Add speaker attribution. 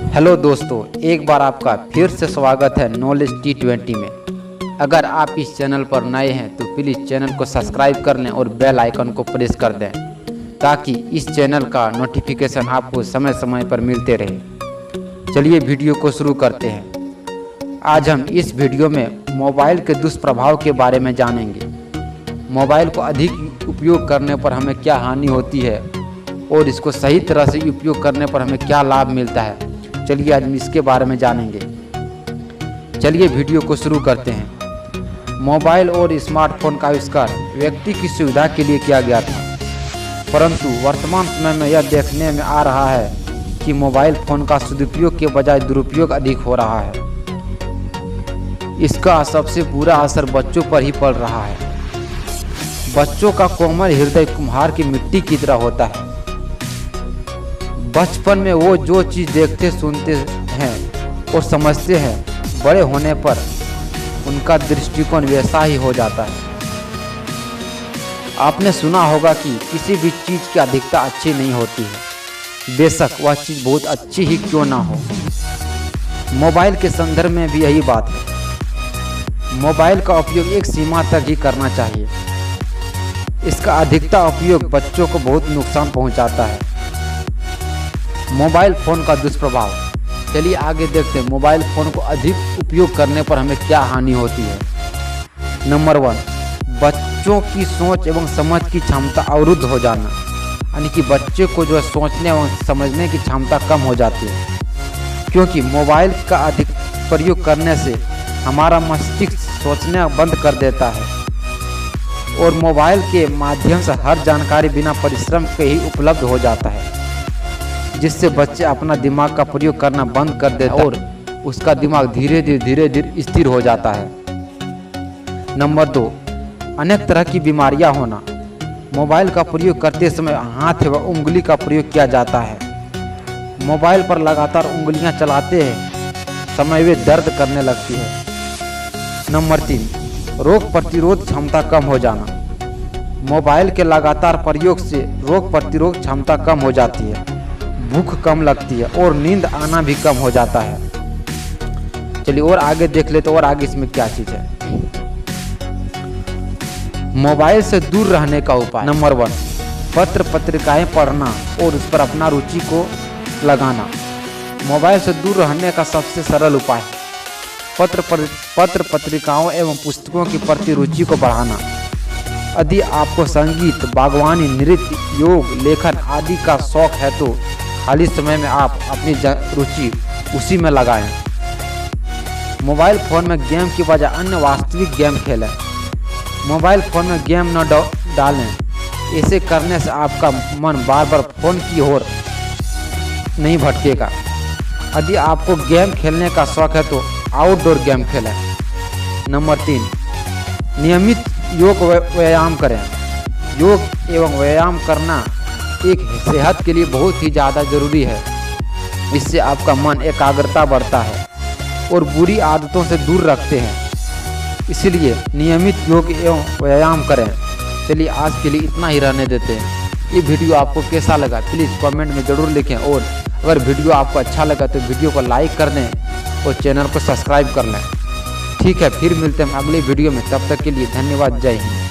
Speaker 1: Hello दोस्तों, एक बार आपका फिर से स्वागत है नॉलेज T20 में। अगर आप इस चैनल पर नए हैं तो प्लीज़ चैनल को सब्सक्राइब कर लें और बेल आइकन को प्रेस कर दें ताकि इस चैनल का नोटिफिकेशन आपको समय समय पर मिलते रहे। चलिए वीडियो को शुरू करते हैं। आज हम इस वीडियो में मोबाइल के दुष्प्रभाव के बारे में जानेंगे। मोबाइल को अधिक उपयोग करने पर हमें क्या हानि होती है और इसको सही तरह से उपयोग करने पर हमें क्या लाभ मिलता है। चलिए आज हम इसके बारे में जानेंगे। चलिए वीडियो को शुरू करते हैं। मोबाइल और स्मार्टफोन का आविष्कार व्यक्ति की सुविधा के लिए किया गया था, परंतु वर्तमान समय में यह देखने में आ रहा है कि मोबाइल फोन का सदुपयोग के बजाय दुरुपयोग अधिक हो रहा है। इसका सबसे बुरा असर बच्चों पर ही पड़ रहा है। बच्चों का कोमल हृदय कुम्हार की मिट्टी की तरह होता है। बचपन में वो जो चीज़ देखते सुनते हैं और समझते हैं, बड़े होने पर उनका दृष्टिकोण वैसा ही हो जाता है। आपने सुना होगा कि किसी भी चीज़ की अधिकता अच्छी नहीं होती है, बेशक वह चीज़ बहुत अच्छी ही क्यों ना हो। मोबाइल के संदर्भ में भी यही बात है। मोबाइल का उपयोग एक सीमा तक ही करना चाहिए। इसका अधिकता उपयोग बच्चों को बहुत नुकसान पहुंचाता है। मोबाइल फ़ोन का दुष्प्रभाव। चलिए आगे देखते हैं मोबाइल फ़ोन को अधिक उपयोग करने पर हमें क्या हानि होती है। नंबर 1, बच्चों की सोच एवं समझ की क्षमता अवरुद्ध हो जाना, यानी कि बच्चे को जो है सोचने एवं समझने की क्षमता कम हो जाती है, क्योंकि मोबाइल का अधिक प्रयोग करने से हमारा मस्तिष्क सोचना बंद कर देता है और मोबाइल के माध्यम से हर जानकारी बिना परिश्रम के ही उपलब्ध हो जाता है, जिससे बच्चे अपना दिमाग का प्रयोग करना बंद कर देते हैं और उसका दिमाग धीरे धीरे स्थिर हो जाता है। नंबर 2, अनेक तरह की बीमारियां होना। मोबाइल का प्रयोग करते समय हाथ व उंगली का प्रयोग किया जाता है। मोबाइल पर लगातार उंगलियां चलाते हैं समय वे दर्द करने लगती है। नंबर 3, रोग प्रतिरोध क्षमता कम हो जाना। मोबाइल के लगातार प्रयोग से रोग प्रतिरोध क्षमता कम हो जाती है, भूख कम लगती है और नींद आना भी कम हो जाता है। चलिए और आगे देख ले तो और आगे इसमें क्या चीज़ है। मोबाइल से दूर रहने का उपाय। नंबर 1, पत्र पत्रिकाएं पढ़ना और उस पर अपना रुचि को लगाना। मोबाइल से दूर रहने का सबसे सरल उपाय है पत्र पत्रिकाओं एवं पुस्तकों की प्रति रुचि को बढ़ाना। यदि आपको संगीत, बागवानी, नृत्य, योग, लेखन आदि का शौक है तो खाली समय में आप अपनी रुचि उसी में लगाएं। मोबाइल फ़ोन में गेम की बजाय अन्य वास्तविक गेम खेलें। मोबाइल फ़ोन में गेम न डालें। ऐसे करने से आपका मन बार बार फ़ोन की ओर नहीं भटकेगा। यदि आपको गेम खेलने का शौक है तो आउटडोर गेम खेलें। नंबर 3, नियमित योग व्यायाम करें। योग एवं व्यायाम करना एक सेहत के लिए बहुत ही ज़्यादा ज़रूरी है। इससे आपका मन एकाग्रता बढ़ता है और बुरी आदतों से दूर रखते हैं, इसलिए नियमित योग एवं व्यायाम करें। चलिए आज के लिए इतना ही रहने देते हैं। ये वीडियो आपको कैसा लगा प्लीज़ कमेंट में ज़रूर लिखें और अगर वीडियो आपको अच्छा लगा तो वीडियो को लाइक कर दें और चैनल को सब्सक्राइब कर लें। ठीक है, फिर मिलते हैं अगले वीडियो में। तब तक के लिए धन्यवाद। जय हिंद।